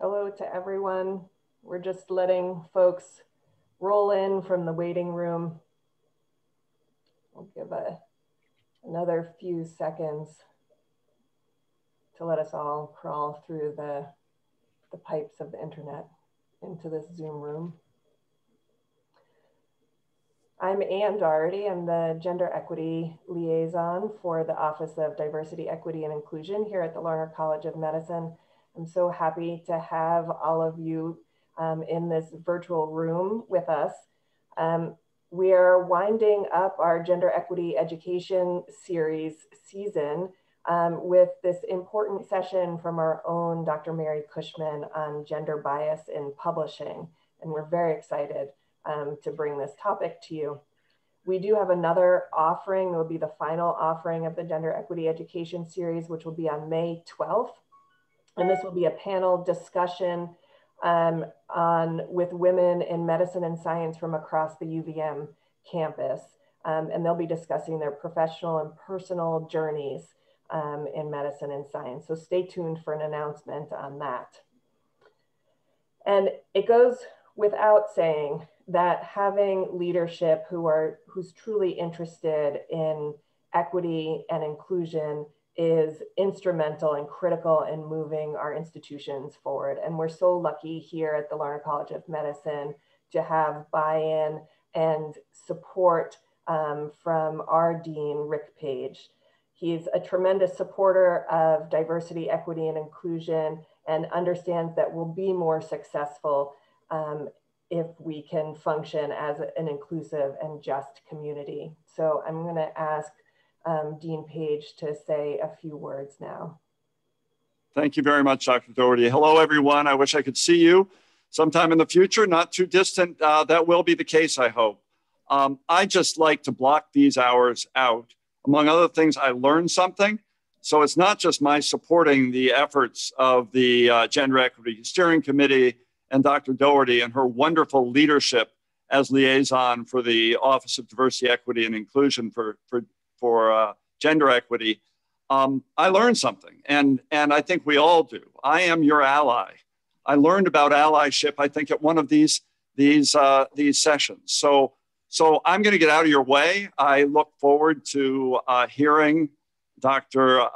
Hello to everyone. We're just letting folks roll in from the waiting room. We'll give another few seconds to let us all crawl through the pipes of the internet into this Zoom room. I'm Ann Doherty. I'm the Gender Equity Liaison for the Office of Diversity, Equity, and Inclusion here at the Larner College of Medicine. I'm so happy to have all of you in this virtual room with us. We are winding up our Gender Equity Education Series season with this important session from our own Dr. Mary Cushman on gender bias in publishing. And we're very excited to bring this topic to you. We do have another offering. It will be the final offering of the Gender Equity Education Series, which will be on May 12th. And this will be a panel discussion with women in medicine and science from across the UVM campus. And they'll be discussing their professional and personal journeys in medicine and science. So stay tuned for an announcement on that. And it goes without saying that having leadership who's truly interested in equity and inclusion is instrumental and critical in moving our institutions forward. And we're so lucky here at the Larner College of Medicine to have buy-in and support from our dean, Rick Page. He's a tremendous supporter of diversity, equity, and inclusion, and understands that we'll be more successful if we can function as an inclusive and just community. So I'm going to ask Dean Page to say a few words now. Thank you very much, Dr. Doherty. Hello, everyone. I wish I could see you sometime in the future, not too distant. That will be the case, I hope. I just like to block these hours out. Among other things, I learned something. So it's not just my supporting the efforts of the Gender Equity Steering Committee and Dr. Doherty and her wonderful leadership as liaison for the Office of Diversity, Equity, and Inclusion for gender equity. I learned something, and I think we all do. I am your ally. I learned about allyship, I think, at one of these sessions. So I'm going to get out of your way. I look forward to hearing Dr.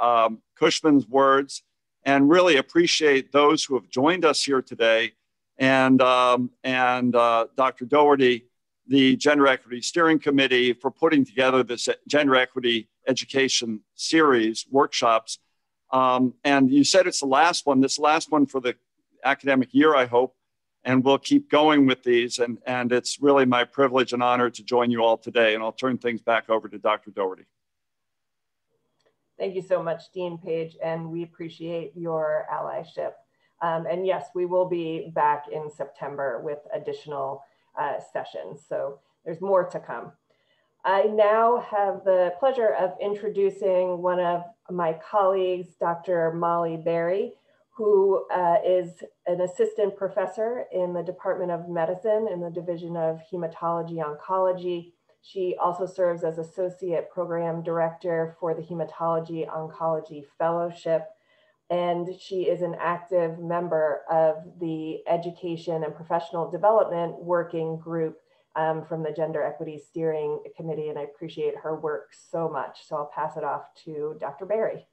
Cushman's words, and really appreciate those who have joined us here today, and Dr. Doherty, the Gender Equity Steering Committee, for putting together this Gender Equity Education Series workshops. And you said it's the last one. This last one for the academic year, I hope, and we'll keep going with these. And it's really my privilege and honor to join you all today. And I'll turn things back over to Dr. Doherty. Thank you so much, Dean Page, and we appreciate your allyship. And yes, we will be back in September with additional sessions, so there's more to come. I now have the pleasure of introducing one of my colleagues, Dr. Molly Berry, who is an assistant professor in the Department of Medicine in the Division of Hematology Oncology. She also serves as Associate Program Director for the Hematology Oncology Fellowship, and she is an active member of the Education and Professional Development Working Group from the Gender Equity Steering Committee, and I appreciate her work so much. So I'll pass it off to Dr. Berry.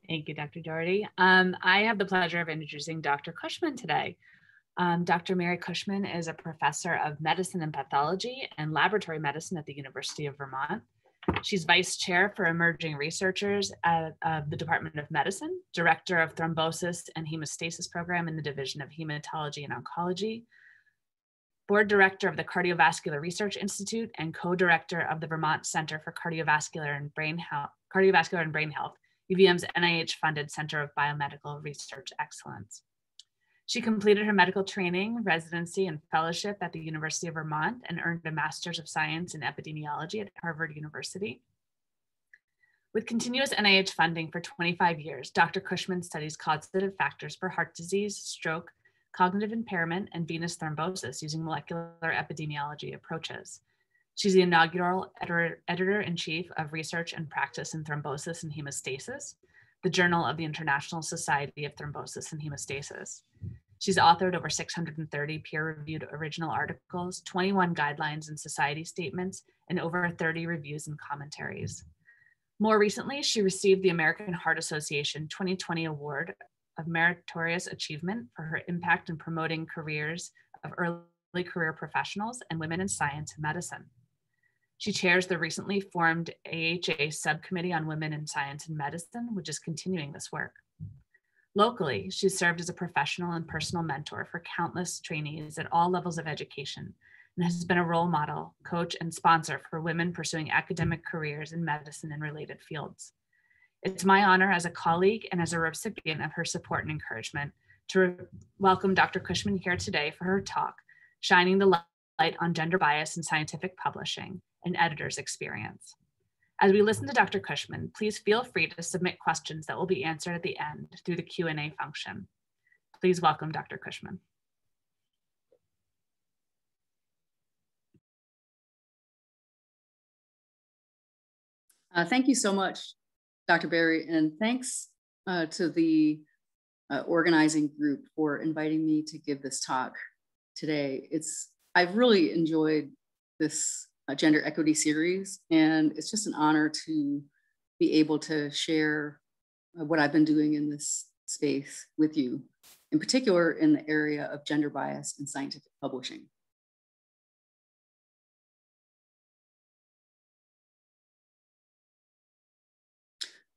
Thank you, Dr. Doherty. I have the pleasure of introducing Dr. Cushman today. Dr. Mary Cushman is a professor of medicine and pathology and laboratory medicine at the University of Vermont. She's vice chair for emerging researchers at the Department of Medicine, director of thrombosis and hemostasis program in the Division of Hematology and Oncology, board director of the Cardiovascular Research Institute, and co-director of the Vermont Center for Cardiovascular and Brain Health, UVM's NIH-funded Center of Biomedical Research Excellence. She completed her medical training, residency, and fellowship at the University of Vermont and earned a Master's of Science in Epidemiology at Harvard University. With continuous NIH funding for 25 years, Dr. Cushman studies causative factors for heart disease, stroke, cognitive impairment, and venous thrombosis using molecular epidemiology approaches. She's the inaugural editor-in-chief of Research and Practice in Thrombosis and Hemostasis. the Journal of the International Society of Thrombosis and Hemostasis. She's authored over 630 peer-reviewed original articles, 21 guidelines and society statements, and over 30 reviews and commentaries. More recently, she received the American Heart Association 2020 Award of Meritorious Achievement for her impact in promoting careers of early career professionals and women in science and medicine. She chairs the recently formed AHA Subcommittee on Women in Science and Medicine, which is continuing this work. Locally, she's served as a professional and personal mentor for countless trainees at all levels of education and has been a role model, coach, and sponsor for women pursuing academic careers in medicine and related fields. It's my honor as a colleague and as a recipient of her support and encouragement to welcome Dr. Cushman here today for her talk, Shining the Light on Gender Bias in Scientific Publishing, an Editor's Experience. As we listen to Dr. Cushman, please feel free to submit questions that will be answered at the end through the Q&A function. Please welcome Dr. Cushman. Thank you so much, Dr. Berry, and thanks to the organizing group for inviting me to give this talk today. I've really enjoyed this gender equity series, and it's just an honor to be able to share what I've been doing in this space with you, in particular in the area of gender bias in scientific publishing.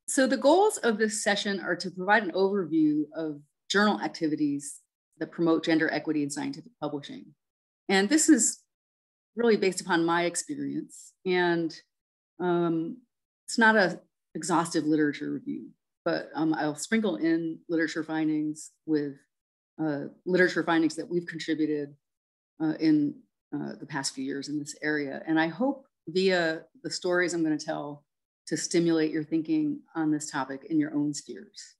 So the goals of this session are to provide an overview of journal activities that promote gender equity in scientific publishing. And this is really based upon my experience. And it's not an exhaustive literature review, but I'll sprinkle in literature findings with literature findings that we've contributed in the past few years in this area. And I hope via the stories I'm going to tell to stimulate your thinking on this topic in your own spheres.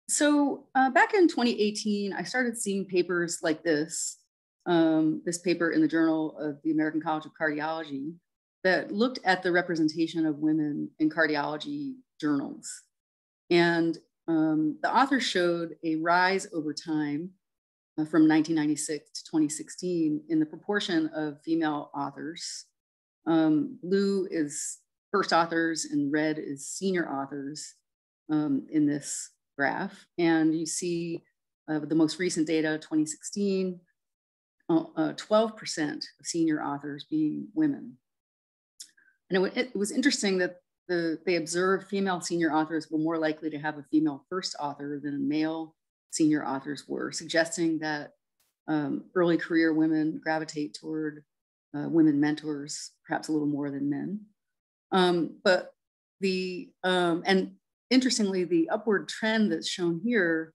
So back in 2018, I started seeing papers like this paper in the Journal of the American College of Cardiology that looked at the representation of women in cardiology journals. And the authors showed a rise over time from 1996 to 2016 in the proportion of female authors. Blue is first authors and red is senior authors in this graph. And you see the most recent data, 2016, 12% of senior authors being women. And it was interesting that they observed female senior authors were more likely to have a female first author than male senior authors were, suggesting that early career women gravitate toward women mentors, perhaps a little more than men. And interestingly, the upward trend that's shown here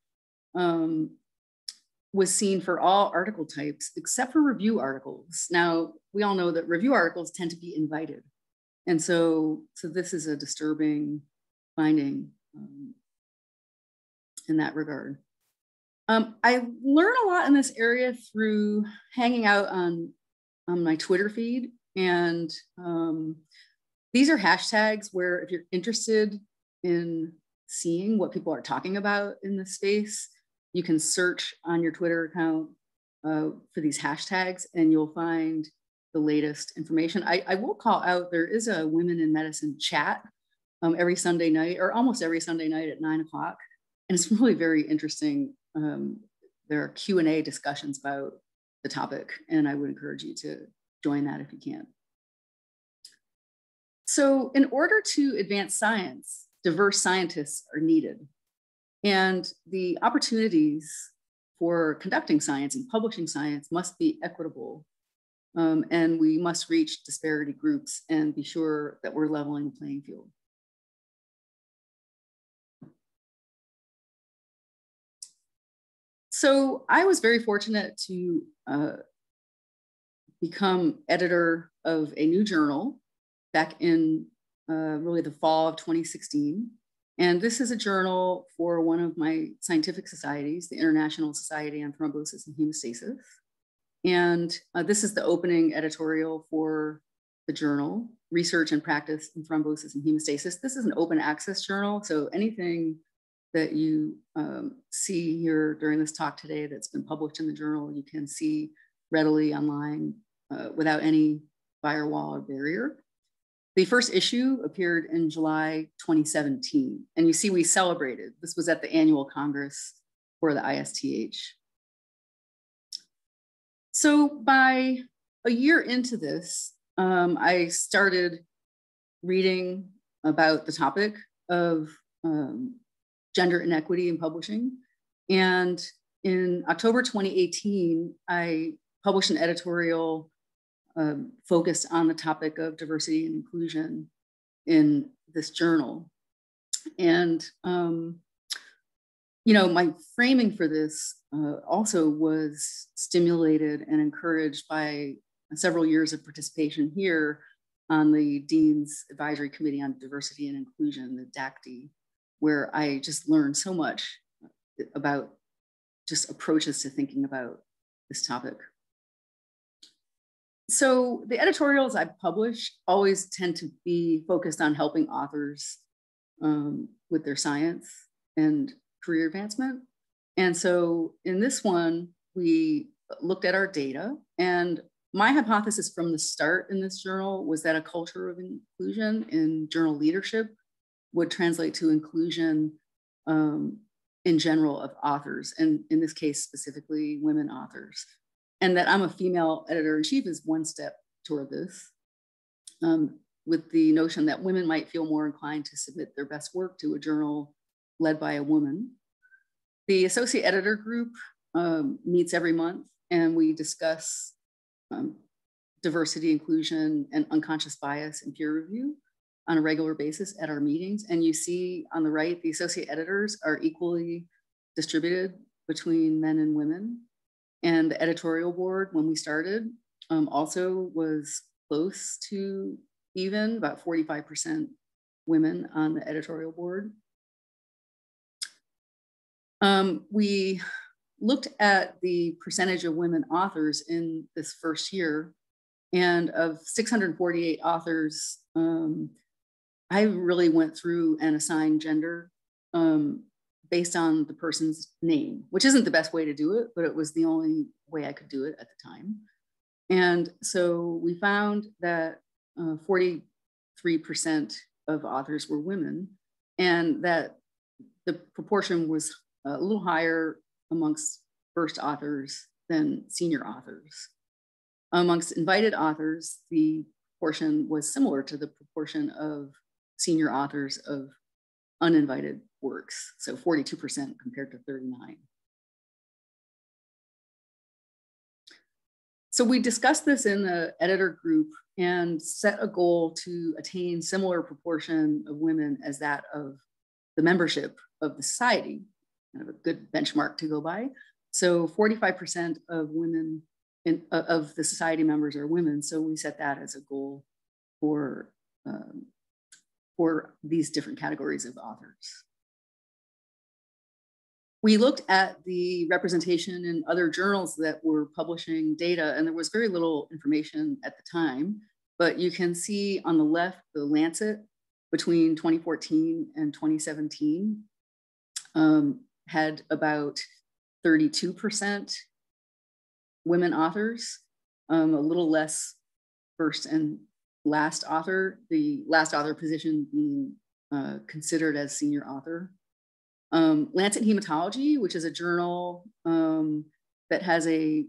was seen for all article types, except for review articles. Now, we all know that review articles tend to be invited. And so this is a disturbing finding in that regard. I learn a lot in this area through hanging out on my Twitter feed. And these are hashtags where if you're interested in seeing what people are talking about in this space, you can search on your Twitter account for these hashtags and you'll find the latest information. I will call out, there is a Women in Medicine chat every Sunday night, or almost every Sunday night at 9 o'clock. And it's really very interesting. There are Q&A discussions about the topic, and I would encourage you to join that if you can. So in order to advance science, diverse scientists are needed. And the opportunities for conducting science and publishing science must be equitable. And we must reach disparity groups and be sure that we're leveling the playing field. So I was very fortunate to become editor of a new journal back in really the fall of 2016. And this is a journal for one of my scientific societies, the International Society on Thrombosis and Hemostasis. And this is the opening editorial for the journal, Research and Practice in Thrombosis and Hemostasis. This is an open access journal, so anything that you see here during this talk today that's been published in the journal, you can see readily online without any firewall or barrier. The first issue appeared in July 2017, and you see we celebrated. This was at the annual Congress for the ISTH. So by a year into this, I started reading about the topic of gender inequity in publishing. And in October 2018, I published an editorial focused on the topic of diversity and inclusion in this journal. And, you know, my framing for this also was stimulated and encouraged by several years of participation here on the Dean's Advisory Committee on Diversity and Inclusion, the DACD, where I just learned so much about just approaches to thinking about this topic. So the editorials I publish always tend to be focused on helping authors with their science and career advancement. And so in this one, we looked at our data, and my hypothesis from the start in this journal was that a culture of inclusion in journal leadership would translate to inclusion in general of authors, and in this case, specifically women authors. And that I'm a female editor-in-chief is one step toward this, with the notion that women might feel more inclined to submit their best work to a journal led by a woman. The associate editor group meets every month, and we discuss diversity, inclusion, and unconscious bias in peer review on a regular basis at our meetings. And you see on the right, the associate editors are equally distributed between men and women. And the editorial board, when we started, also was close to even, about 45% women on the editorial board. We looked at the percentage of women authors in this first year, and of 648 authors, I really went through and assigned gender based on the person's name, which isn't the best way to do it, but it was the only way I could do it at the time. And so we found that 43% of authors were women, and that the proportion was a little higher amongst first authors than senior authors. Amongst invited authors, the proportion was similar to the proportion of senior authors of uninvited works, so 42% compared to 39%. So we discussed this in the editor group and set a goal to attain similar proportion of women as that of the membership of the society, kind of a good benchmark to go by. So 45% of women of the society members are women. So we set that as a goal for these different categories of authors. We looked at the representation in other journals that were publishing data, and there was very little information at the time, but you can see on the left, the Lancet between 2014 and 2017 had about 32% women authors, a little less first and last author, the last author position being considered as senior author. Lancet Hematology, which is a journal that has a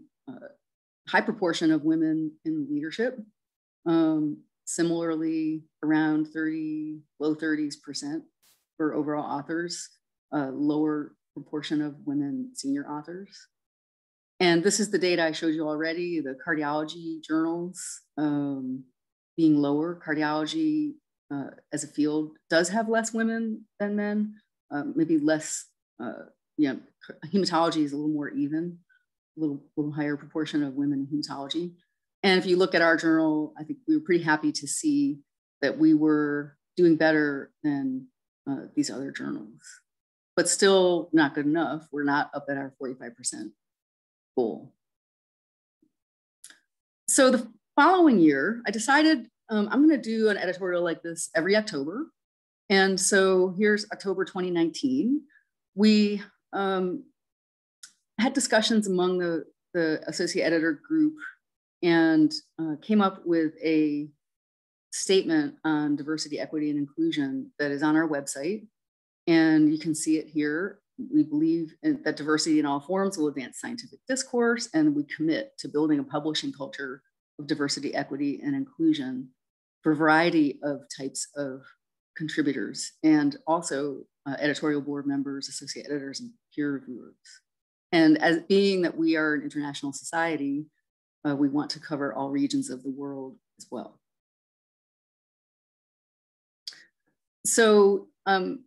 high proportion of women in leadership, similarly around low 30s% for overall authors, lower proportion of women senior authors. And this is the data I showed you already, the cardiology journals being lower. Cardiology as a field does have less women than men, maybe less, hematology is a little more even, a little higher proportion of women in hematology. And if you look at our journal, I think we were pretty happy to see that we were doing better than these other journals, but still not good enough. We're not up at our 45% goal. So the following year, I decided I'm going to do an editorial like this every October. And so here's October 2019. We had discussions among the associate editor group and came up with a statement on diversity, equity, and inclusion that is on our website. And you can see it here. We believe that diversity in all forms will advance scientific discourse, and we commit to building a publishing culture of diversity, equity, and inclusion for a variety of types of contributors, and also editorial board members, associate editors, and peer reviewers. And as being that we are an international society, we want to cover all regions of the world as well. So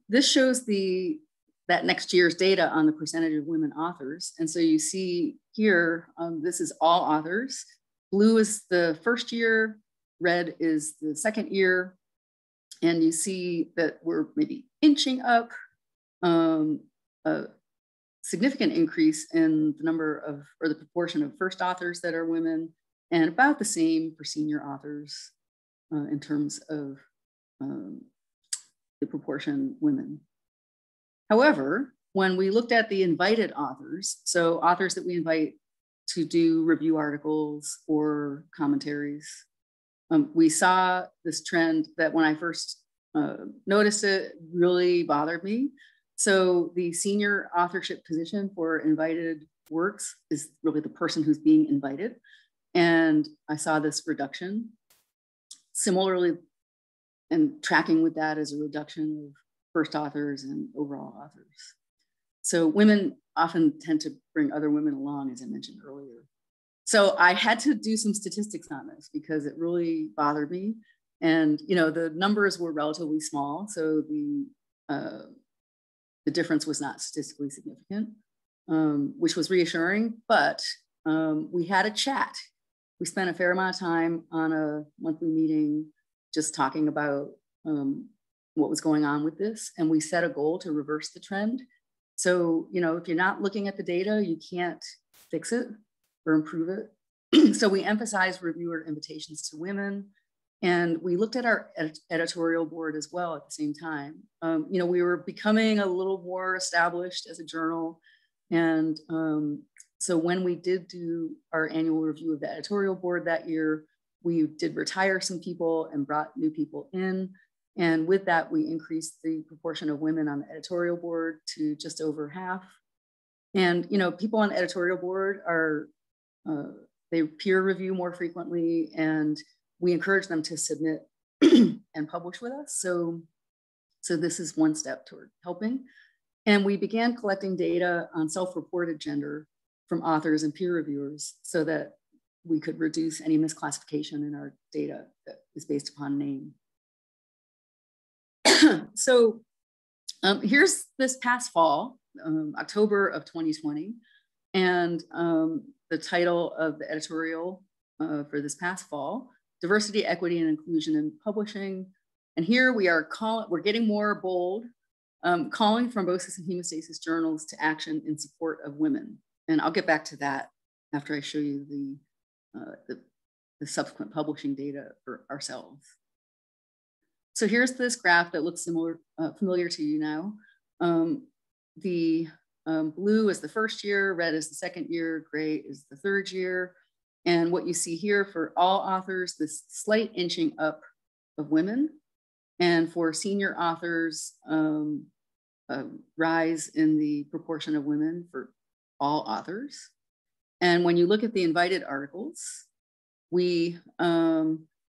this shows that next year's data on the percentage of women authors. And so you see here, this is all authors. Blue is the first year, red is the second year. And you see that we're maybe inching up, a significant increase in the number of, or the proportion of first authors that are women, and about the same for senior authors in terms of the proportion women. However, when we looked at the invited authors, so authors that we invite to do review articles or commentaries, we saw this trend that when I first noticed it really bothered me. So the senior authorship position for invited works is really the person who's being invited. And I saw this reduction. Similarly, and tracking with that is a reduction of first authors and overall authors. So women often tend to bring other women along, as I mentioned earlier. So I had to do some statistics on this because it really bothered me. And the numbers were relatively small, so the difference was not statistically significant, which was reassuring. But we had a chat. We spent a fair amount of time on a monthly meeting just talking about what was going on with this. And we set a goal to reverse the trend. So, if you're not looking at the data, you can't fix it or improve it. So we emphasized reviewer invitations to women. And we looked at our editorial board as well at the same time. We were becoming a little more established as a journal. And so when we did do our annual review of the editorial board that year, we did retire some people and brought new people in. And with that, we increased the proportion of women on the editorial board to just over half. And, people on the editorial board they peer review more frequently, and we encourage them to submit and publish with us. So this is one step toward helping. And we began collecting data on self-reported gender from authors and peer reviewers so that we could reduce any misclassification in our data that is based upon name. So here's this past fall, October of 2020, and the title of the editorial for this past fall, Diversity, Equity, and Inclusion in Publishing. And here we are we're getting more bold, calling thrombosis and hemostasis journals to action in support of women. And I'll get back to that after I show you the subsequent publishing data for ourselves. So here's this graph that looks familiar to you now. The blue is the first year, red is the second year, gray is the third year. And what you see here for all authors, this slight inching up of women. And for senior authors, rise in the proportion of women for all authors. And when you look at the invited articles, we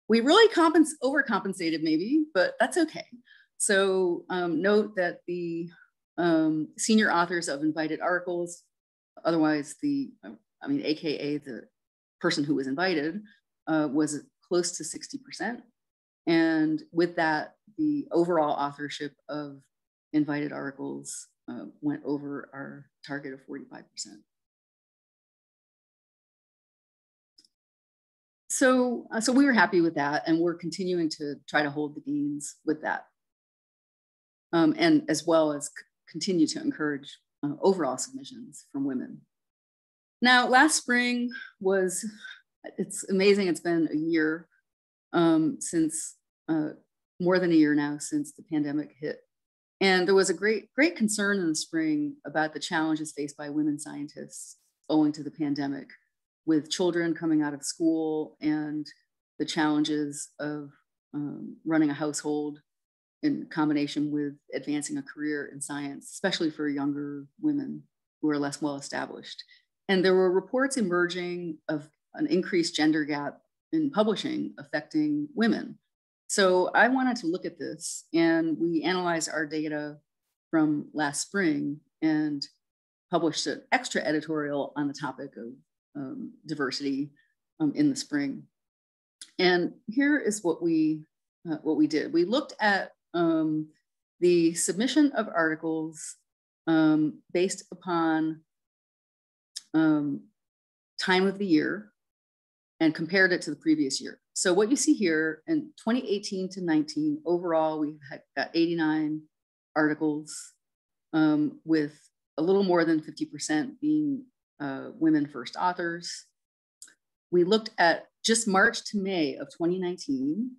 really overcompensated maybe, but that's okay. So note that the senior authors of invited articles, otherwise AKA the person who was invited, was close to 60%. And with that, the overall authorship of invited articles went over our target of 45%. So we were happy with that, and we're continuing to try to hold the gains with that. And as well as continue to encourage overall submissions from women. Now, last spring it's amazing, it's been a year. since more than a year now since the pandemic hit. And there was a great concern in the spring about the challenges faced by women scientists owing to the pandemic, with children coming out of school and the challenges of running a household in combination with advancing a career in science, especially for younger women who are less well established. And there were reports emerging of an increased gender gap in publishing affecting women. So I wanted to look at this, and we analyzed our data from last spring and published an extra editorial on the topic of diversity in the spring. And here is what we did. We looked at the submission of articles based upon time of the year and compared it to the previous year. So what you see here in 2018 to 19, overall, we got 89 articles with a little more than 50% being women first authors. We looked at just March to May of 2019.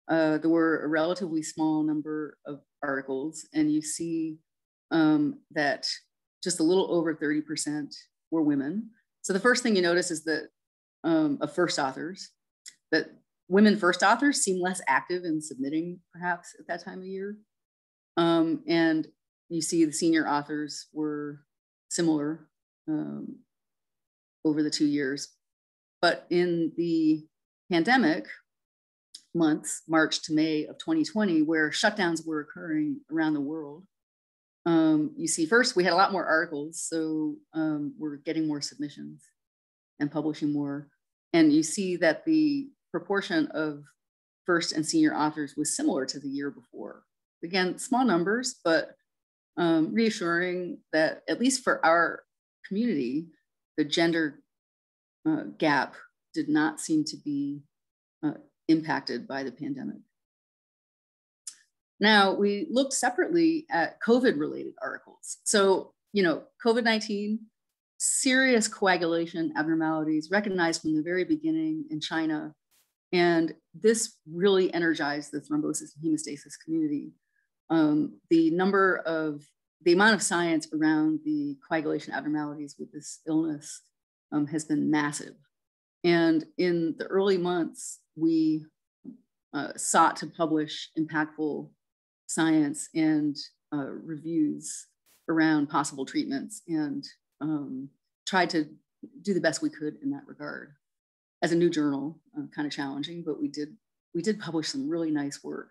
There were a relatively small number of articles, and you see that just a little over 30% were women. So the first thing you notice is that of first authors, that women first authors seem less active in submitting perhaps at that time of year. And you see the senior authors were similar over the 2 years. But in the pandemic months, March to May of 2020, where shutdowns were occurring around the world, you see first we had a lot more articles, so we're getting more submissions and publishing more. And you see that the proportion of first and senior authors was similar to the year before. Again, small numbers, but reassuring that at least for our community, the gender gap did not seem to be impacted by the pandemic. Now, we looked separately at COVID-related articles. So, COVID-19, serious coagulation abnormalities recognized from the very beginning in China. And this really energized the thrombosis and hemostasis community. The amount of science around the coagulation abnormalities with this illness has been massive. And in the early months, we sought to publish impactful science and reviews around possible treatments, and tried to do the best we could in that regard. As a new journal, kind of challenging, but we did publish some really nice work.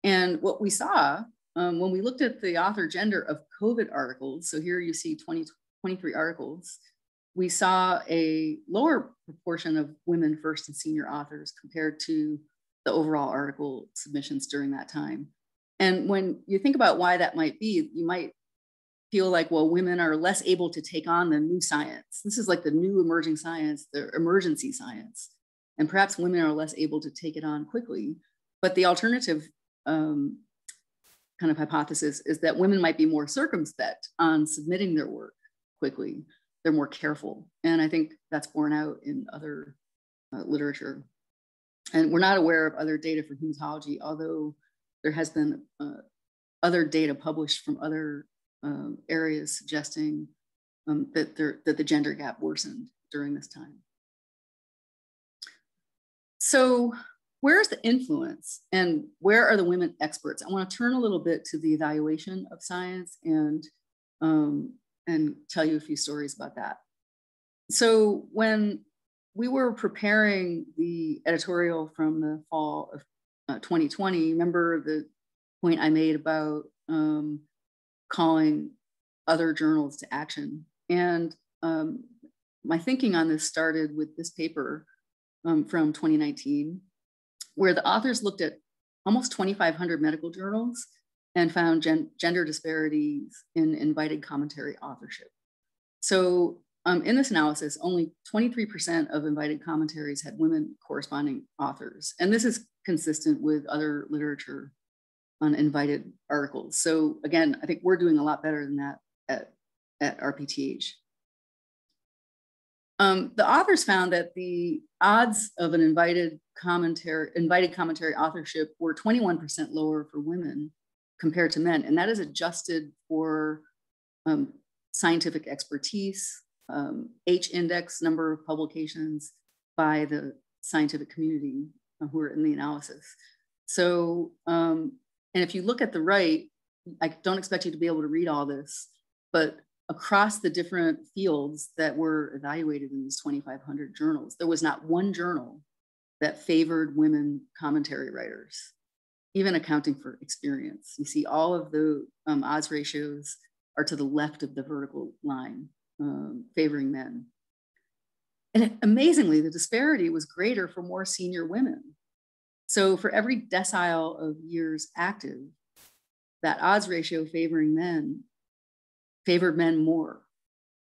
And what we saw when we looked at the author gender of COVID articles, so here you see 23 articles, we saw a lower proportion of women first and senior authors compared to the overall article submissions during that time. And when you think about why that might be, you might feel like, well, women are less able to take on the new science. This is like the new emerging science, the emergency science. And perhaps women are less able to take it on quickly. But the alternative kind of hypothesis is that women might be more circumspect on submitting their work quickly. They're more careful. And I think that's borne out in other literature. And we're not aware of other data for hematology, although there has been other data published from other areas suggesting that the gender gap worsened during this time. So where's the influence and where are the women experts? I want to turn a little bit to the evaluation of science and tell you a few stories about that. So when we were preparing the editorial from the fall of 2020, remember the point I made about calling other journals to action. And my thinking on this started with this paper from 2019, where the authors looked at almost 2,500 medical journals and found gender disparities in invited commentary authorship. So in this analysis, only 23% of invited commentaries had women corresponding authors. And this is consistent with other literature on invited articles. So again, I think we're doing a lot better than that at RPTH. The authors found that the odds of an invited commentary authorship were 21% lower for women compared to men. And that is adjusted for scientific expertise, H-index number of publications by the scientific community who are in the analysis. So, and if you look at the right, I don't expect you to be able to read all this, but across the different fields that were evaluated in these 2,500 journals, there was not one journal that favored women commentary writers, even accounting for experience. You see all of the odds ratios are to the left of the vertical line, favoring men. And amazingly, the disparity was greater for more senior women. So for every decile of years active, that odds ratio favoring men favored men more.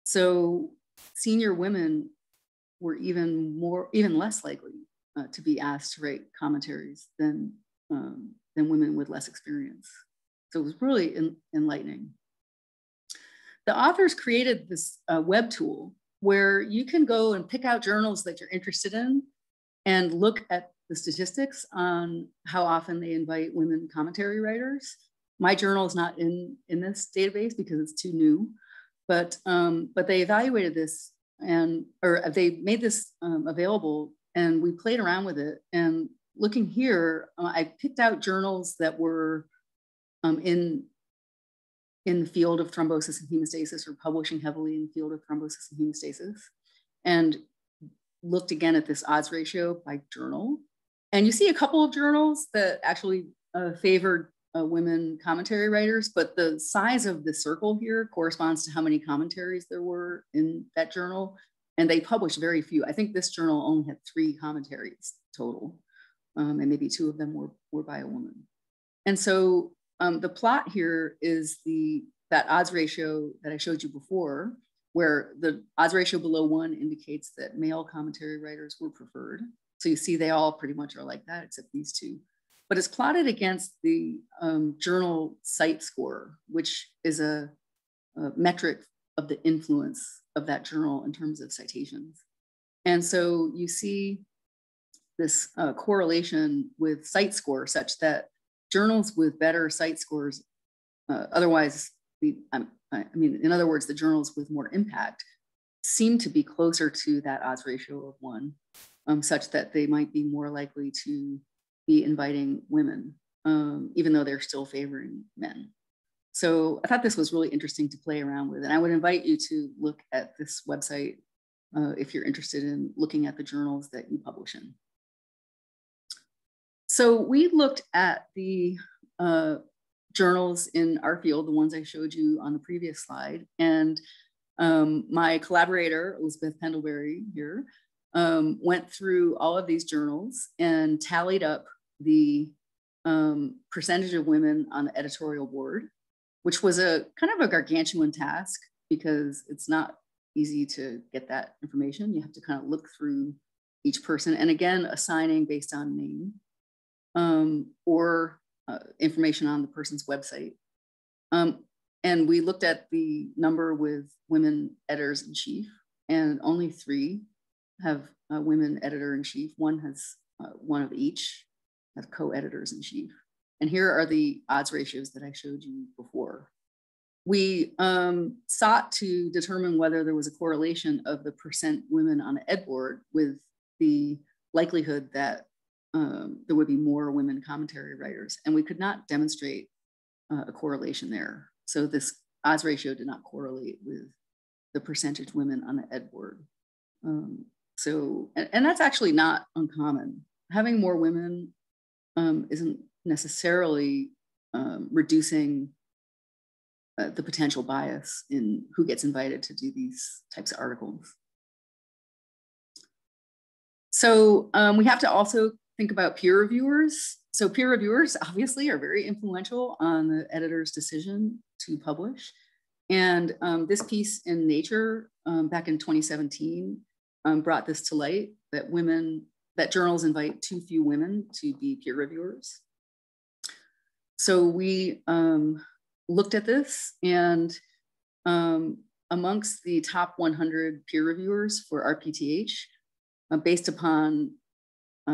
So senior women were even less likely to be asked to write commentaries than women with less experience. So it was really enlightening. The authors created this web tool where you can go and pick out journals that you're interested in and look at the statistics on how often they invite women commentary writers. My journal is not in this database because it's too new, but they evaluated this or they made this available, and we played around with it. And looking here, I picked out journals that were in the field of thrombosis and hemostasis, or publishing heavily in the field of thrombosis and hemostasis, and looked again at this odds ratio by journal. And you see a couple of journals that actually favored women commentary writers, but the size of the circle here corresponds to how many commentaries there were in that journal. And they published very few. I think this journal only had 3 commentaries total, and maybe 2 of them were by a woman. And so the plot here is that odds ratio that I showed you before, where the odds ratio below 1 indicates that male commentary writers were preferred. So you see they all pretty much are like that, except these 2. But it's plotted against the journal site score, which is a metric of the influence of that journal in terms of citations. And so you see this correlation with site score, such that journals with better site scores, in other words, the journals with more impact seem to be closer to that odds ratio of 1, such that they might be more likely to be inviting women, even though they're still favoring men. So I thought this was really interesting to play around with. And I would invite you to look at this website if you're interested in looking at the journals that you publish in. So we looked at the journals in our field, the ones I showed you on the previous slide. And my collaborator, Elizabeth Pendlebury here, went through all of these journals and tallied up the percentage of women on the editorial board, which was a kind of a gargantuan task because it's not easy to get that information. You have to kind of look through each person, and again, assigning based on name or information on the person's website. And we looked at the number with women editors-in-chief, and only 3 have a women editor-in-chief. 1 has 1 of each, have co-editors-in-chief. And here are the odds ratios that I showed you before. We sought to determine whether there was a correlation of the percent women on the ed board with the likelihood that there would be more women commentary writers. And we could not demonstrate a correlation there. So this odds ratio did not correlate with the percentage women on the ed board. And that's actually not uncommon. Having more women isn't necessarily reducing the potential bias in who gets invited to do these types of articles. So we have to also think about peer reviewers. So peer reviewers obviously are very influential on the editor's decision to publish. And this piece in Nature back in 2017 brought this to light, that journals invite too few women to be peer reviewers. So we looked at this, and amongst the top 100 peer reviewers for RPTH, based upon,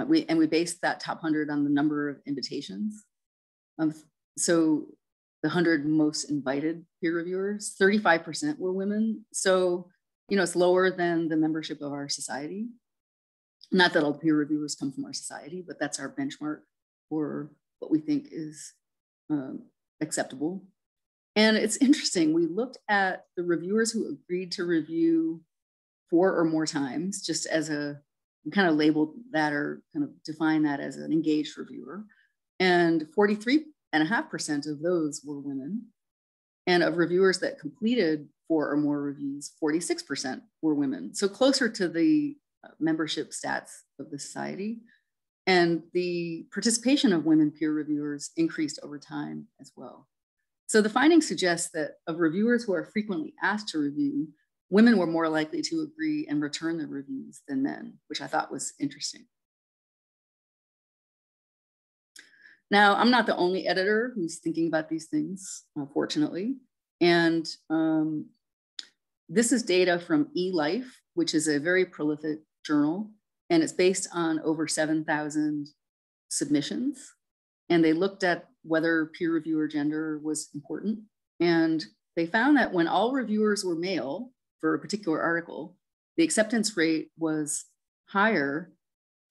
we based that top 100 on the number of invitations. So the 100 most invited peer reviewers, 35% were women. So, it's lower than the membership of our society. Not that all peer reviewers come from our society, but that's our benchmark for what we think is acceptable. And it's interesting, we looked at the reviewers who agreed to review 4 or more times, just as we kind of labeled that or kind of define that as an engaged reviewer. And 43.5% of those were women. And of reviewers that completed 4 or more reviews, 46% were women. So closer to the membership stats of the society. And the participation of women peer reviewers increased over time as well. So the findings suggest that of reviewers who are frequently asked to review, women were more likely to agree and return their reviews than men, which I thought was interesting. Now, I'm not the only editor who's thinking about these things, fortunately. And this is data from eLife, which is a very prolific journal, and it's based on over 7,000 submissions. And they looked at whether peer reviewer gender was important. And they found that when all reviewers were male for a particular article, the acceptance rate was higher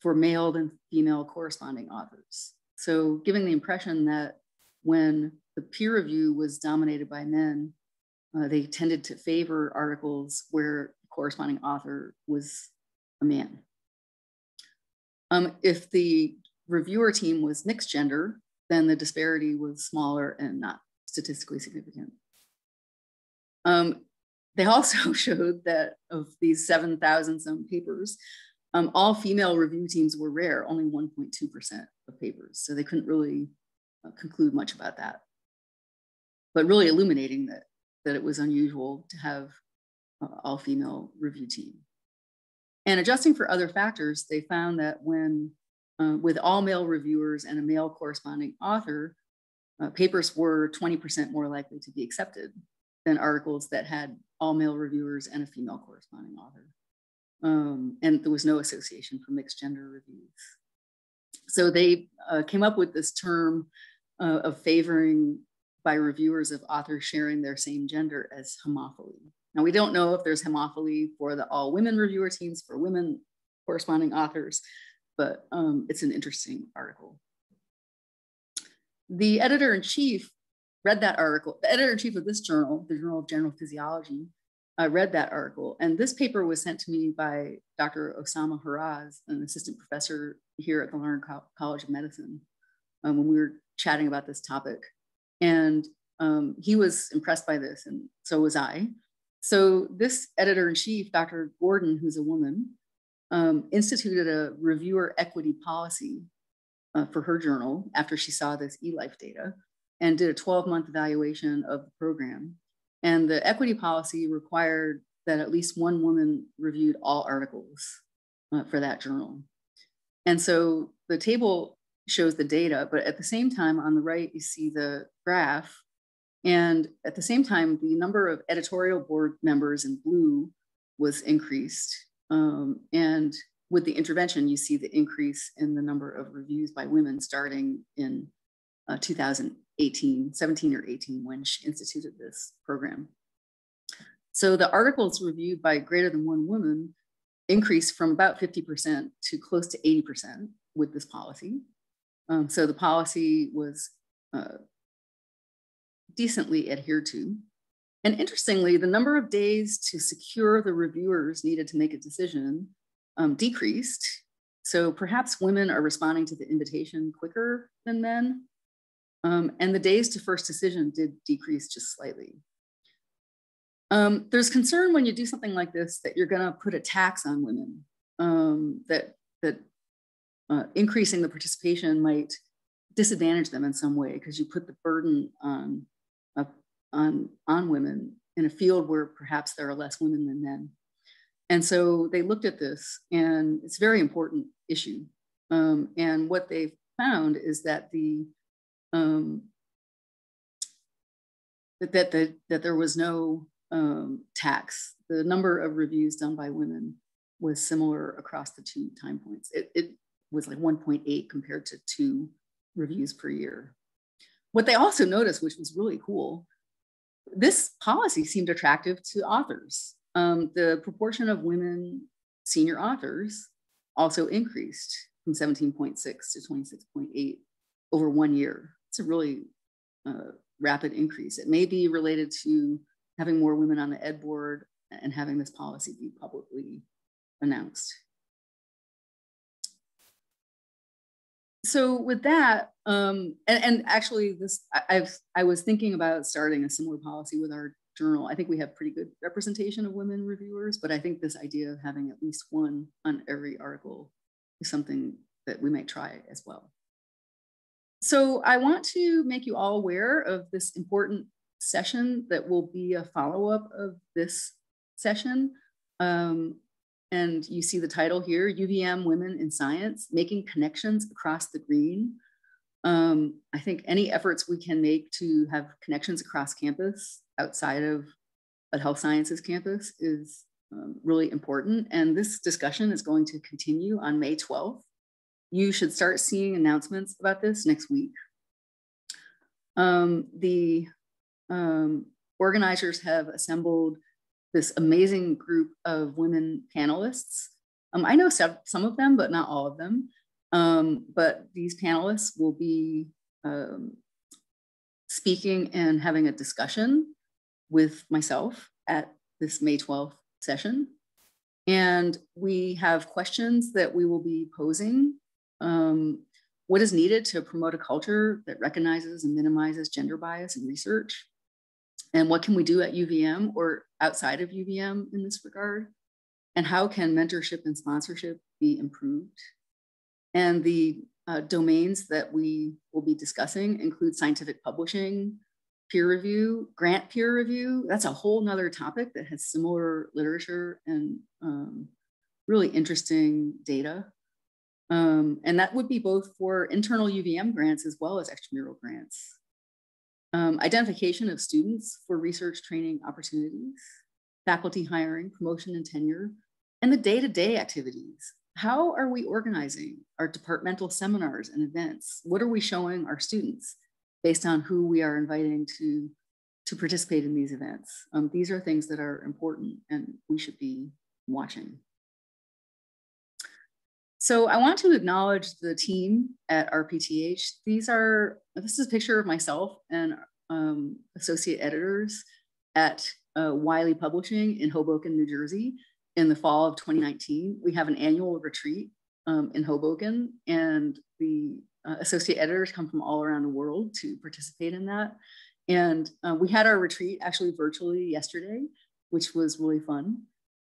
for male than female corresponding authors. So giving the impression that when the peer review was dominated by men, they tended to favor articles where the corresponding author was a man. If the reviewer team was mixed gender, then the disparity was smaller and not statistically significant. They also showed that of these 7,000 some papers, all female review teams were rare, only 1.2% of papers. So they couldn't really conclude much about that. But really illuminating that it was unusual to have all female review team. And adjusting for other factors, they found that when with all male reviewers and a male corresponding author, papers were 20% more likely to be accepted than articles that had all male reviewers and a female corresponding author. And there was no association for mixed gender reviews. So they came up with this term of favoring by reviewers of authors sharing their same gender as homophily. Now, we don't know if there's homophily for the all women reviewer teams for women corresponding authors, but it's an interesting article. The editor-in-chief read that article. The editor-in-chief of this journal, the Journal of General Physiology, read that article. And this paper was sent to me by Dr. Osama Haraz, an assistant professor here at the Larner College of Medicine, when we were chatting about this topic. And he was impressed by this, and so was I. So this editor-in-chief, Dr. Gordon, who's a woman, instituted a reviewer equity policy for her journal after she saw this eLife data and did a 12-month evaluation of the program. And the equity policy required that at least one woman reviewed all articles for that journal. And so the table shows the data, but at the same time on the right, you see the graph. And at the same time, the number of editorial board members in blue was increased. And with the intervention, you see the increase in the number of reviews by women starting in 2018, 17 or 18, when she instituted this program. So the articles reviewed by greater than one woman increased from about 50% to close to 80% with this policy. So the policy was decently adhered to. And interestingly, the number of days to secure the reviewers needed to make a decision decreased. So perhaps women are responding to the invitation quicker than men. And the days to first decision did decrease just slightly. There's concern when you do something like this that you're gonna put a tax on women, that increasing the participation might disadvantage them in some way because you put the burden on women in a field where perhaps there are less women than men. And so they looked at this, and it's a very important issue. And what they found is that that there was no tax. The number of reviews done by women was similar across the two time points. It was like 1.8 compared to 2 reviews per year. What they also noticed, which was really cool, this policy seemed attractive to authors. The proportion of women senior authors also increased from 17.6 to 26.8 over 1 year. It's a really rapid increase. It may be related to having more women on the ed board and having this policy be publicly announced. So with that, and actually this, I was thinking about starting a similar policy with our journal. I think we have pretty good representation of women reviewers, but I think this idea of having at least one on every article is something that we might try as well. So I want to make you all aware of this important session that will be a follow-up of this session. And you see the title here, UVM Women in Science, Making Connections Across the Green. I think any efforts we can make to have connections across campus outside of a health sciences campus is really important. And this discussion is going to continue on May 12th. You should start seeing announcements about this next week. The organizers have assembled this amazing group of women panelists. I know some of them, but not all of them. But these panelists will be speaking and having a discussion with myself at this May 12th session. And we have questions that we will be posing. What is needed to promote a culture that recognizes and minimizes gender bias in research? And what can we do at UVM or outside of UVM in this regard? And how can mentorship and sponsorship be improved? And the domains that we will be discussing include scientific publishing, peer review, grant peer review. That's a whole nother topic that has similar literature and really interesting data. And that would be both for internal UVM grants as well as extramural grants. Identification of students for research training opportunities, faculty hiring, promotion and tenure, and the day-to-day activities. How are we organizing our departmental seminars and events? What are we showing our students based on who we are inviting to participate in these events? These are things that are important and we should be watching. So I want to acknowledge the team at RPTH. This is a picture of myself and associate editors at Wiley Publishing in Hoboken, New Jersey in the fall of 2019. We have an annual retreat in Hoboken, and the associate editors come from all around the world to participate in that. And we had our retreat actually virtually yesterday, which was really fun.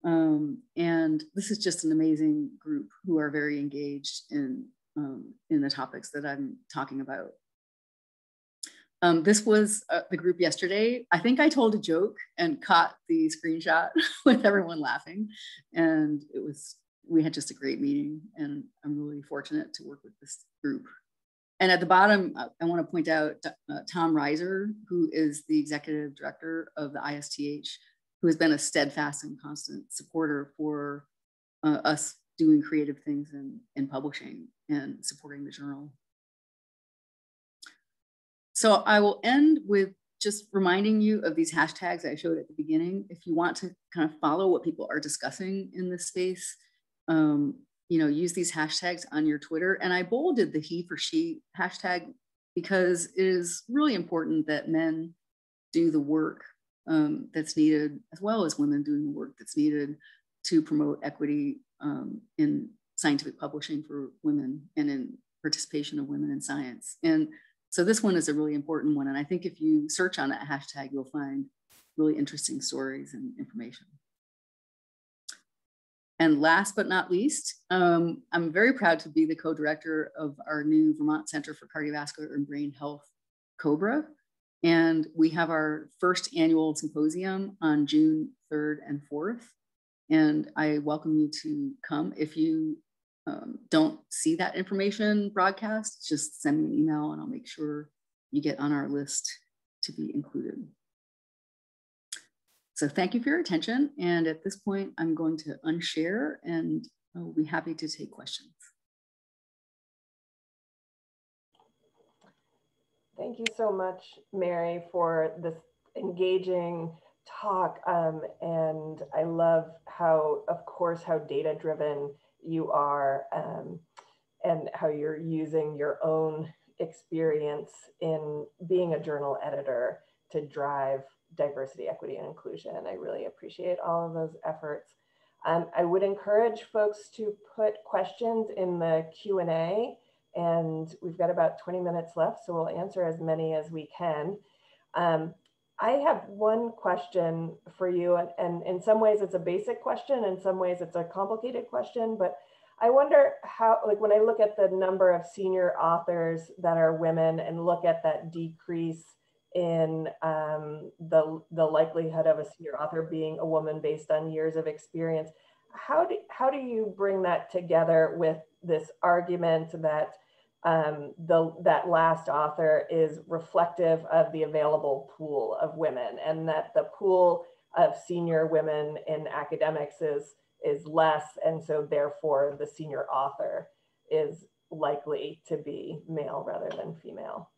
And this is just an amazing group who are very engaged in the topics that I'm talking about. This was the group yesterday. I think I told a joke and caught the screenshot with everyone laughing. And we had just a great meeting, and I'm really fortunate to work with this group. And at the bottom, I want to point out Tom Reiser, who is the executive director of the ISTH, who has been a steadfast and constant supporter for us doing creative things in publishing and supporting the journal. So I will end with just reminding you of these hashtags I showed at the beginning. If you want to kind of follow what people are discussing in this space, use these hashtags on your Twitter. And I bolded the he for she hashtag because it is really important that men do the work that's needed, as well as women doing the work that's needed to promote equity in scientific publishing for women and in participation of women in science. And so this one is a really important one. And I think if you search on that hashtag, you'll find really interesting stories and information. And last but not least, I'm very proud to be the co-director of our new Vermont Center for Cardiovascular and Brain Health, COBRA. And we have our first annual symposium on June 3rd and 4th. And I welcome you to come. If you don't see that information broadcast, just send me an email and I'll make sure you get on our list to be included. So thank you for your attention. And at this point, I'm going to unshare and I'll be happy to take questions. Thank you so much, Mary, for this engaging talk. And I love how, of course, how data-driven you are and how you're using your own experience in being a journal editor to drive diversity, equity, and inclusion. I really appreciate all of those efforts. I would encourage folks to put questions in the Q&A, and we've got about 20 minutes left, so we'll answer as many as we can. I have one question for you, and in some ways it's a basic question, in some ways it's a complicated question, but I wonder how, like when I look at the number of senior authors that are women and look at that decrease in the likelihood of a senior author being a woman based on years of experience, how do you bring that together with this argument that that last author is reflective of the available pool of women, and that the pool of senior women in academics is less, and so therefore the senior author is likely to be male rather than female?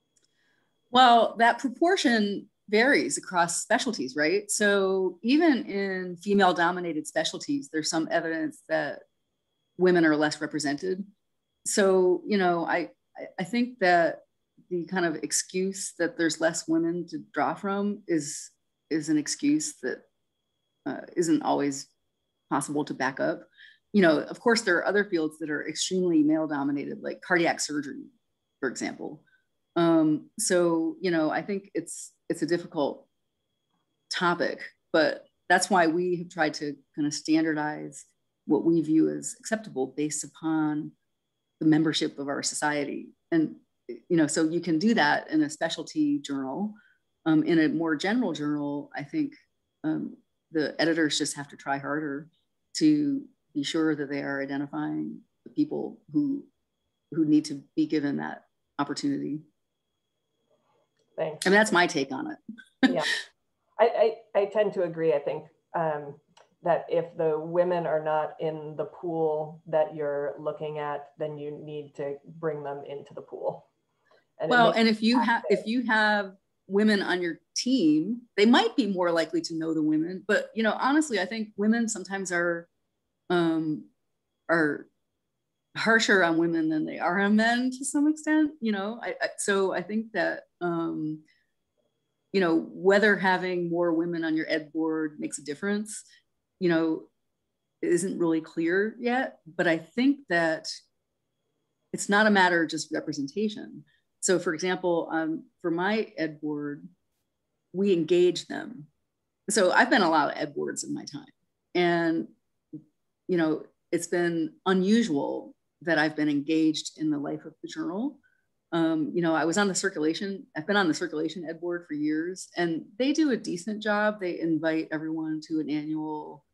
Well, that proportion varies across specialties, right? So even in female-dominated specialties, there's some evidence that women are less represented. So, you know, I think that the kind of excuse that there's less women to draw from is an excuse that isn't always possible to back up. You know, of course, there are other fields that are extremely male-dominated, like cardiac surgery, for example. So, you know, I think it's a difficult topic, but that's why we have tried to kind of standardize what we view as acceptable based upon the membership of our society. And, you know, so you can do that in a specialty journal. In a more general journal, I think the editors just have to try harder to be sure that they are identifying the people who need to be given that opportunity. Thanks. I mean, that's my take on it. Yeah, I tend to agree. I think that if the women are not in the pool that you're looking at, then you need to bring them into the pool. And well, and if you have women on your team, they might be more likely to know the women. But, you know, honestly, I think women sometimes are harsher on women than they are on men to some extent, you know. So I think that, you know, whether having more women on your ed board makes a difference, you know, isn't really clear yet. But I think that it's not a matter of just representation. So for example, for my ed board, we engage them. So I've been a lot of ed boards in my time. And, you know, it's been unusual that I've been engaged in the life of the journal. You know, I've been on the circulation ed board for years, and they do a decent job. They invite everyone to an annual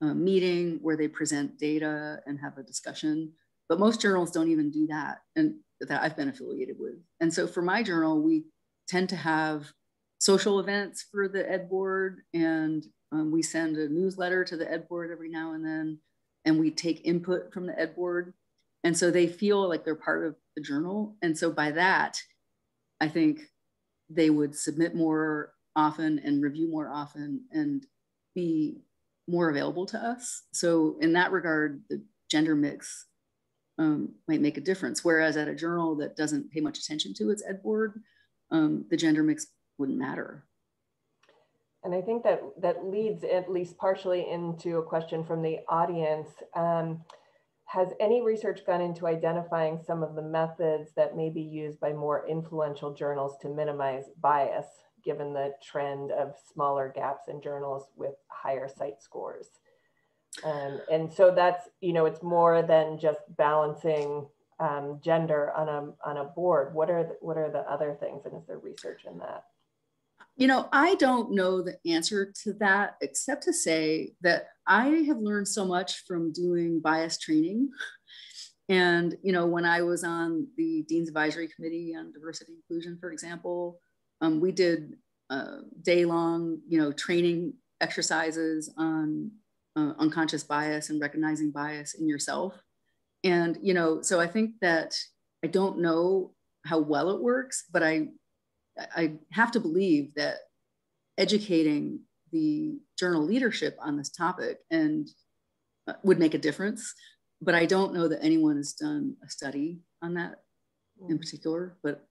meeting where they present data and have a discussion. But most journals don't even do that, and that I've been affiliated with. And so for my journal, we tend to have social events for the ed board, and we send a newsletter to the ed board every now and then, and we take input from the ed board. And so they feel like they're part of the journal. And so by that, I think they would submit more often and review more often and be more available to us. So in that regard, the gender mix might make a difference. Whereas at a journal that doesn't pay much attention to its ed board, the gender mix wouldn't matter. And I think that leads at least partially into a question from the audience. Has any research gone into identifying some of the methods that may be used by more influential journals to minimize bias, given the trend of smaller gaps in journals with higher site scores? And so that's, you know, it's more than just balancing gender on a board. What are the other things, and is there research in that? You know, I don't know the answer to that, except to say that I have learned so much from doing bias training. And, you know, when I was on the Dean's Advisory Committee on Diversity and Inclusion, for example, we did day-long, you know, training exercises on unconscious bias and recognizing bias in yourself. And, you know, so I think that I don't know how well it works, but I have to believe that educating the journal leadership on this topic and would make a difference. But I don't know that anyone has done a study on that in particular, but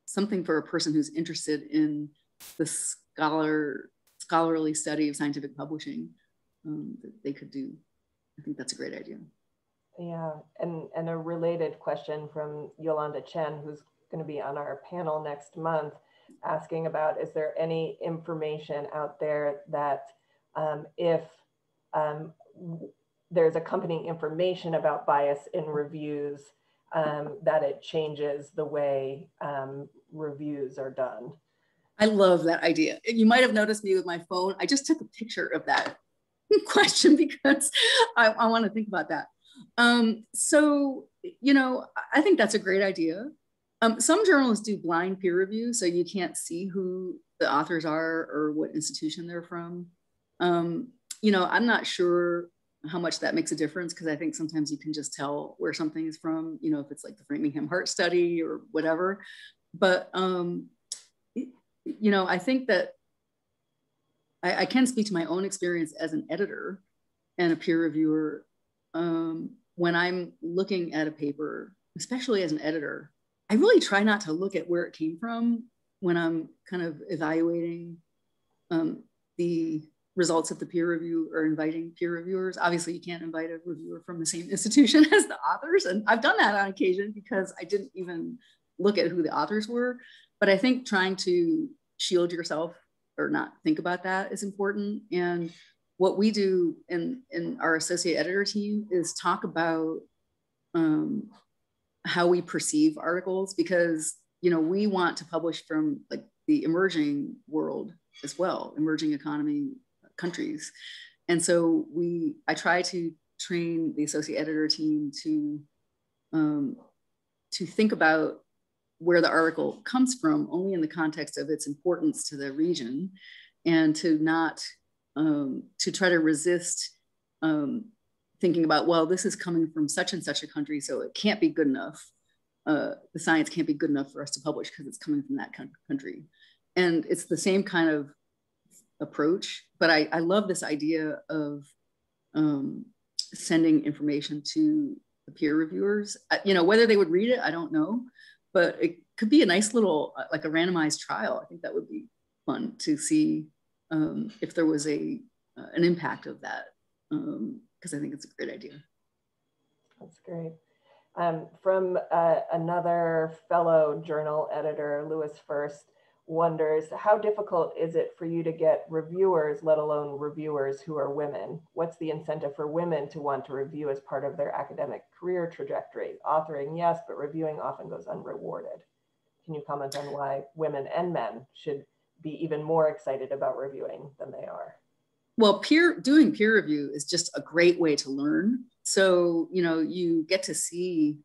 something for a person who's interested in the scholarly study of scientific publishing that they could do. I think that's a great idea. Yeah, and a related question from Yolanda Chen, who's going to be on our panel next month, asking about, is there any information out there that if there's accompanying information about bias in reviews, that it changes the way reviews are done? I love that idea. You might have noticed me with my phone. I just took a picture of that question because I want to think about that. So, you know, I think that's a great idea. Some journals do blind peer review, so you can't see who the authors are or what institution they're from. You know, I'm not sure how much that makes a difference, because I think sometimes you can just tell where something is from, you know, if it's like the Framingham Heart Study or whatever. But, you know, I think that I can speak to my own experience as an editor and a peer reviewer. When I'm looking at a paper, especially as an editor, I really try not to look at where it came from when I'm kind of evaluating the results of the peer review or inviting peer reviewers. Obviously, you can't invite a reviewer from the same institution as the authors. And I've done that on occasion because I didn't even look at who the authors were. But I think trying to shield yourself or not think about that is important. And what we do in our associate editor team is talk about how we perceive articles, because, you know, we want to publish from like the emerging world as well, emerging economy countries. And so I try to train the associate editor team to think about where the article comes from only in the context of its importance to the region, and to not to try to resist thinking about, well, this is coming from such and such a country, so it can't be good enough. The science can't be good enough for us to publish because it's coming from that country. And it's the same kind of approach, but I love this idea of sending information to the peer reviewers. You know, whether they would read it, I don't know, but it could be a nice little, like a randomized trial. I think that would be fun to see if there was an impact of that, because I think it's a great idea. That's great. From another fellow journal editor, Louis First, wonders, how difficult is it for you to get reviewers, let alone reviewers who are women? What's the incentive for women to want to review as part of their academic career trajectory? Authoring, yes, but reviewing often goes unrewarded. Can you comment on why women and men should be even more excited about reviewing than they are? Well, doing peer review is just a great way to learn. So, you know, you get to see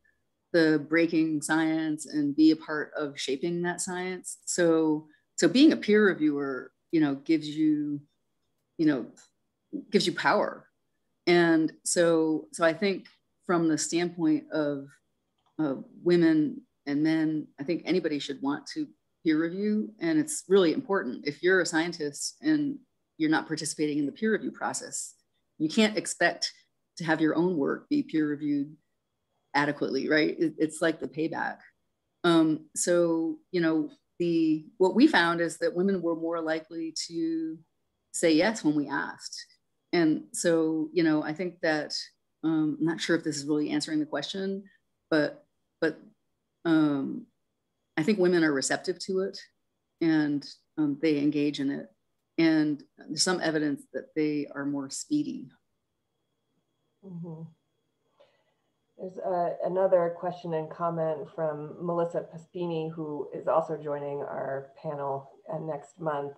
the breaking science and be a part of shaping that science. So being a peer reviewer, you know, gives you power. And so I think from the standpoint of women and men, I think anybody should want to peer review. And it's really important. If you're a scientist and you're not participating in the peer review process, you can't expect to have your own work be peer reviewed adequately, right? It's like the payback. So, you know, what we found is that women were more likely to say yes when we asked. And so, you know, I think that, I'm not sure if this is really answering the question, but I think women are receptive to it, and they engage in it. And there's some evidence that they are more speedy. Mm-hmm. There's another question and comment from Melissa Paspini, who is also joining our panel next month.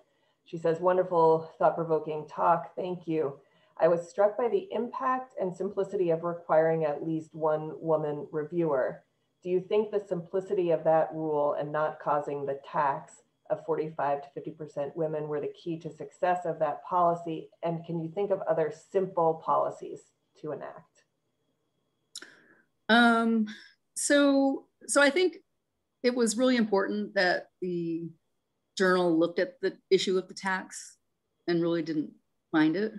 She says, wonderful, thought-provoking talk. Thank you. I was struck by the impact and simplicity of requiring at least one woman reviewer. Do you think the simplicity of that rule and not causing the tax of 45 to 50% women were the key to success of that policy? And can you think of other simple policies to enact? So I think it was really important that the journal looked at the issue of the tax and really didn't mind it.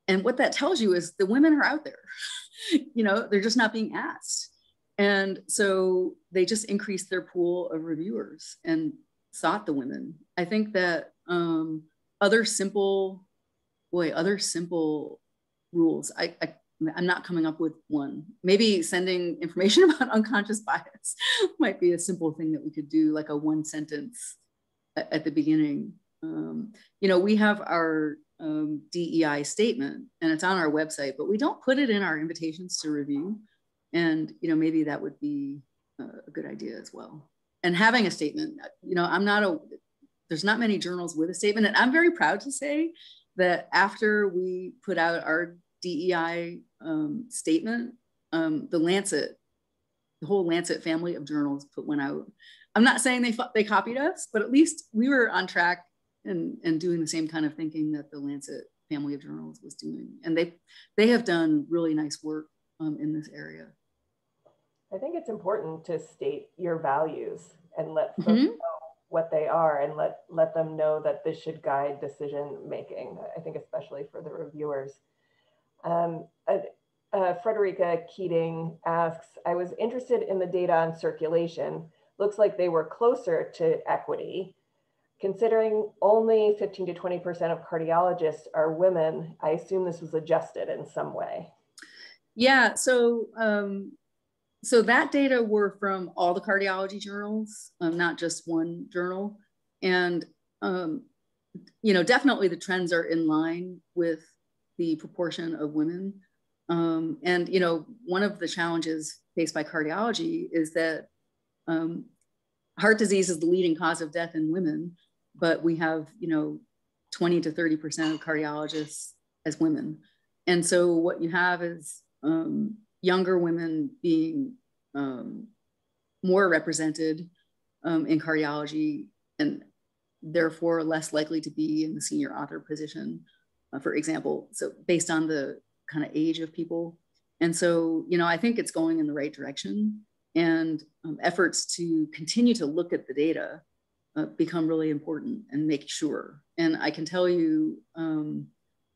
And what that tells you is the women are out there. You know, they're just not being asked. And so they just increased their pool of reviewers and sought the women. I think that other simple rules, I'm not coming up with one. Maybe sending information about unconscious bias might be a simple thing that we could do, like a one sentence at the beginning. You know, we have our DEI statement and it's on our website, but we don't put it in our invitations to review. And, you know, maybe that would be a good idea as well. And having a statement, you know, there's not many journals with a statement. And I'm very proud to say that after we put out our DEI statement, the whole Lancet family of journals put one out. I'm not saying they copied us, but at least we were on track and doing the same kind of thinking that the Lancet family of journals was doing. And they have done really nice work in this area. I think it's important to state your values and let folks know what they are, and let them know that this should guide decision making. I think especially for the reviewers. Frederica Keating asks, I was interested in the data on circulation. Looks like they were closer to equity. Considering only 15 to 20% of cardiologists are women, I assume this was adjusted in some way. Yeah, so that data were from all the cardiology journals, not just one journal. And, you know, definitely the trends are in line with the proportion of women. And, you know, one of the challenges faced by cardiology is that heart disease is the leading cause of death in women, but we have, you know, 20 to 30% of cardiologists as women. And so what you have is younger women being more represented in cardiology, and therefore less likely to be in the senior author position, for example. So based on the kind of age of people. And so, you know, I think it's going in the right direction, and efforts to continue to look at the data become really important and make sure. And I can tell you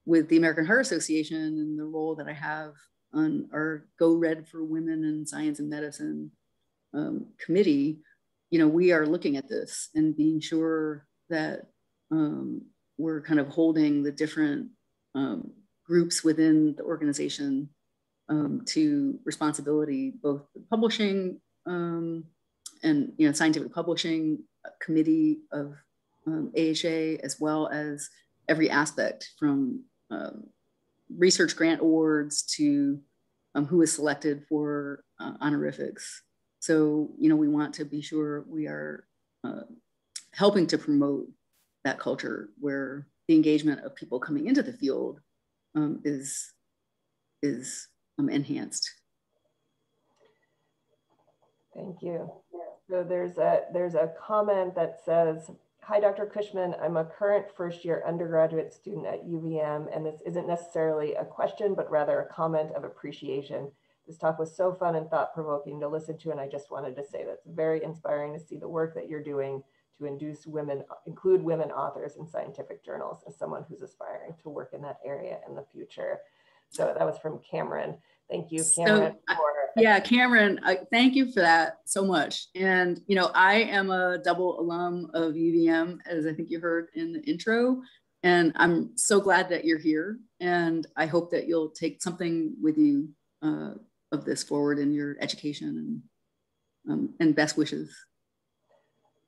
with the American Heart Association and the role that I have on our Go Red for Women in Science and Medicine committee, you know, we are looking at this and being sure that we're kind of holding the different groups within the organization to responsibility, both the publishing and, you know, scientific publishing committee of AHA, as well as every aspect from research grant awards to who is selected for honorifics. So, you know, we want to be sure we are helping to promote that culture where the engagement of people coming into the field is enhanced. Thank you. So there's a comment that says, hi, Dr. Cushman, I'm a current first-year undergraduate student at UVM, and this isn't necessarily a question, but rather a comment of appreciation. This talk was so fun and thought-provoking to listen to, and I just wanted to say that it's very inspiring to see the work that you're doing to include women authors in scientific journals, as someone who's aspiring to work in that area in the future. So that was from Cameron. Thank you, Cameron. Yeah, Cameron, thank you for that so much. And, you know, I am a double alum of UVM, as I think you heard in the intro, and I'm so glad that you're here. And I hope that you'll take something with you of this forward in your education, and best wishes.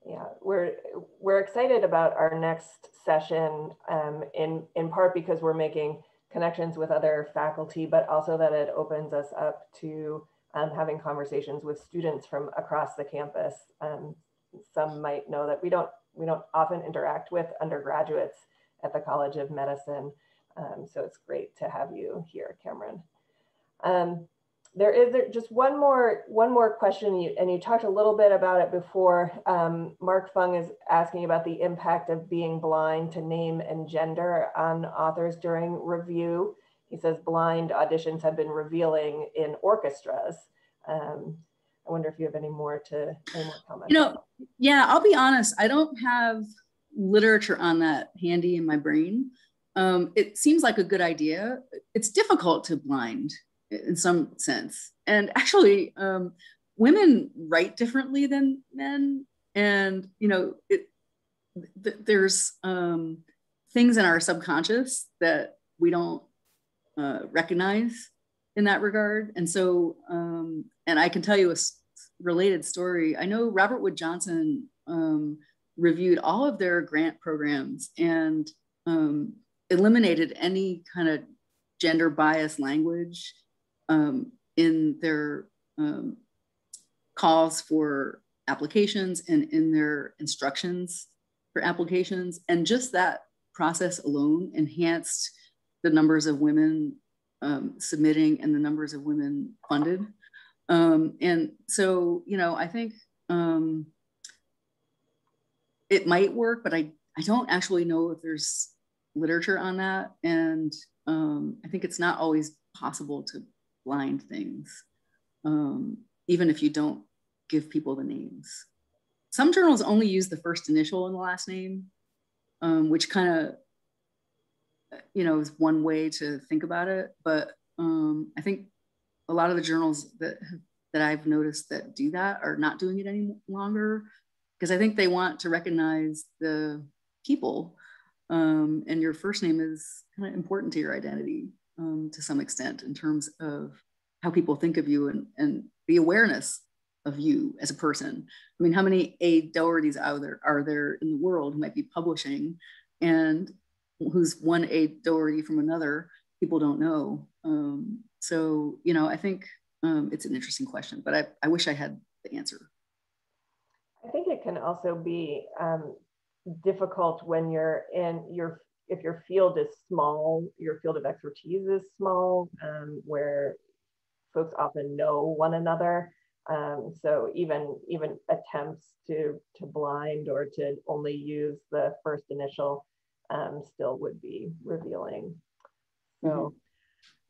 Yeah, we're excited about our next session in part because we're making connections with other faculty, but also that it opens us up to having conversations with students from across the campus. Some might know that we don't often interact with undergraduates at the College of Medicine, so it's great to have you here, Cameron. There is just one more question, and you talked a little bit about it before. Mark Fung is asking about the impact of being blind to name and gender on authors during review. He says blind auditions have been revealing in orchestras. I wonder if you have any more comments. Yeah, I'll be honest. I don't have literature on that handy in my brain. It seems like a good idea. It's difficult to blind in some sense. And actually, women write differently than men. And, there's things in our subconscious that we don't recognize in that regard. And so, and I can tell you a related story. I know Robert Wood Johnson reviewed all of their grant programs and eliminated any kind of gender biased language in their calls for applications and in their instructions for applications. And just that process alone enhanced the numbers of women submitting and the numbers of women funded. And so, I think it might work, but I don't actually know if there's literature on that. And I think it's not always possible to blind things, even if you don't give people the names. Some journals only use the first initial and the last name, which kind of, is one way to think about it. But I think a lot of the journals that I've noticed that do that are not doing it any longer, because I think they want to recognize the people, and your first name is kind of important to your identity to some extent in terms of how people think of you and the awareness of you as a person. I mean, how many A. Dohertys are there in the world who might be publishing, and who's one A. Doherty from another, people don't know. So, I think it's an interesting question, but I wish I had the answer. I think it can also be difficult when if your field is small, your field of expertise is small, where folks often know one another. So even attempts to blind or to only use the first initial still would be revealing. So,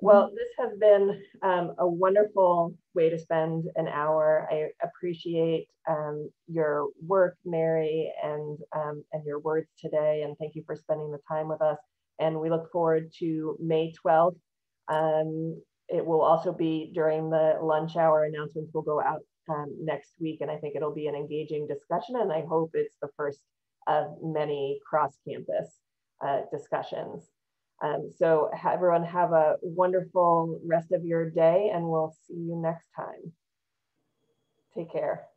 well, this has been a wonderful way to spend an hour. I appreciate your work, Mary, and your words today. And thank you for spending the time with us. And we look forward to May 12th. It will also be during the lunch hour. Announcements will go out next week. And I think it'll be an engaging discussion. And I hope it's the first of many cross-campus discussions. So everyone have a wonderful rest of your day, and we'll see you next time. Take care.